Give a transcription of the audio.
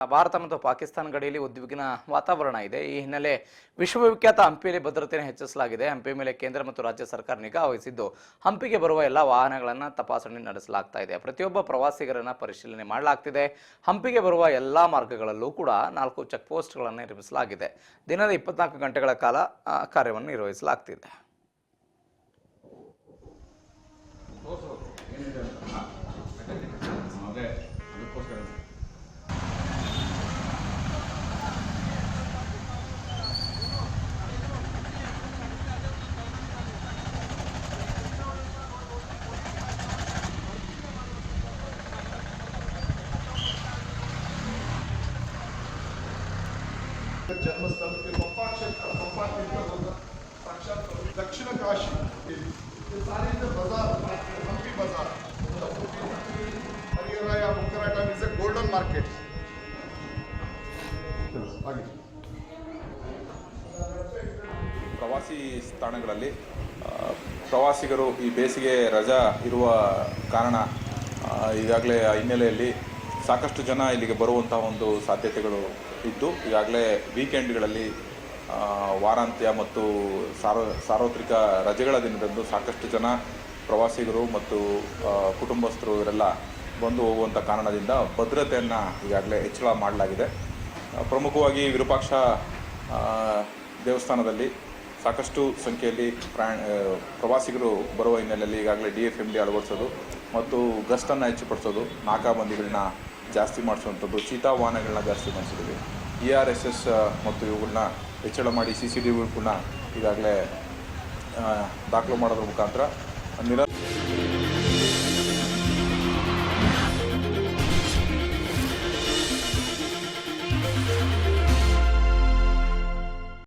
ಭಾರತ ಮತ್ತು ಪಾಕಿಸ್ತಾನ ಗಡಿಯಲ್ಲಿ ಉದ್ವಿಗ್ನ ವಾತಾವರಣ ಇದೆ. ಈ ಹಿನ್ನೆಲೆ ವಿಶ್ವವಿಖ್ಯಾತ ಹಂಪಿಯಲ್ಲಿ ಭದ್ರತೆಯನ್ನು ಹೆಚ್ಚಿಸಲಾಗಿದೆ. ಹಂಪಿ ಮೇಲೆ ಕೇಂದ್ರ ಮತ್ತು ರಾಜ್ಯ ಸರ್ಕಾರ ನಿಗಾ ವಹಿಸಿದ್ದು ಹಂಪಿಗೆ ಬರುವ ಎಲ್ಲ ವಾಹನಗಳನ್ನು ತಪಾಸಣೆ ನಡೆಸಲಾಗ್ತಾ ಇದೆ. ಪ್ರತಿಯೊಬ್ಬ ಪ್ರವಾಸಿಗರನ್ನ ಪರಿಶೀಲನೆ ಮಾಡಲಾಗ್ತಿದೆ. ಹಂಪಿಗೆ ಬರುವ ಎಲ್ಲ ಮಾರ್ಗಗಳಲ್ಲೂ ಕೂಡ 4 ಚೆಕ್ ಪೋಸ್ಟ್ಗಳನ್ನು ನಿರ್ಮಿಸಲಾಗಿದೆ. ದಿನದ 24 ಗಂಟೆಗಳ ಕಾಲ ಕಾರ್ಯವನ್ನು ನಿರ್ವಹಿಸಲಾಗ್ತಿದೆ. जन्मस्थल के पंपा साक्षात दक्षिण काशी ये सारे जो बाजार हम्पी बाजार हरिहराया मुक्कराटा इज अ गोल्डन मार्केट. ಪ್ರವಾಸಿ ತಾಣಗಳಲ್ಲಿ ಪ್ರವಾಸಿಗರು ಈ ಬೇಸಿಗೆ ರಜಾ ಇರುವ ಕಾರಣ ಈಗಾಗಲೇ ಹಿನ್ನೆಲೆಯಲ್ಲಿ ಸಾಕಷ್ಟು ಜನ ಇಲ್ಲಿಗೆ ಬರುವಂಥ ಒಂದು ಸಾಧ್ಯತೆಗಳು ಇದ್ದು ಈಗಾಗಲೇ ವೀಕೆಂಡ್ಗಳಲ್ಲಿ ವಾರಾಂತ್ಯ ಮತ್ತು ಸಾರ್ವತ್ರಿಕ ರಜೆಗಳ ದಿನದಂದು ಸಾಕಷ್ಟು ಜನ ಪ್ರವಾಸಿಗರು ಮತ್ತು ಕುಟುಂಬಸ್ಥರು ಇವರೆಲ್ಲ ಬಂದು ಹೋಗುವಂಥ ಕಾರಣದಿಂದ ಭದ್ರತೆಯನ್ನು ಈಗಾಗಲೇ ಹೆಚ್ಚಳ ಮಾಡಲಾಗಿದೆ. ಪ್ರಮುಖವಾಗಿ ವಿರೂಪಾಕ್ಷ ದೇವಸ್ಥಾನದಲ್ಲಿ ಸಾಕಷ್ಟು ಸಂಖ್ಯೆಯಲ್ಲಿ ಪ್ರವಾಸಿಗರು ಬರುವ ಹಿನ್ನೆಲೆಯಲ್ಲಿ ಈಗಾಗಲೇ DFMD ಅಳವಡಿಸೋದು ಮತ್ತು ಗಸ್ತನ್ನು ಹೆಚ್ಚುಪಡಿಸೋದು, ನಾಕಾಬಂದಿಗಳನ್ನ ಜಾಸ್ತಿ ಮಾಡಿಸುವಂಥದ್ದು, ಚೀತಾ ವಾಹನಗಳನ್ನ ಜಾಸ್ತಿ ಮಾಡಿಸಿದ್ದೀವಿ. ERSS ಮತ್ತು ಇವುಗಳನ್ನ ಹೆಚ್ಚಳ ಮಾಡಿ CCTVಗಳನ್ನ ಈಗಾಗಲೇ ದಾಖಲು ಮಾಡೋದ್ರ ಮುಖಾಂತರ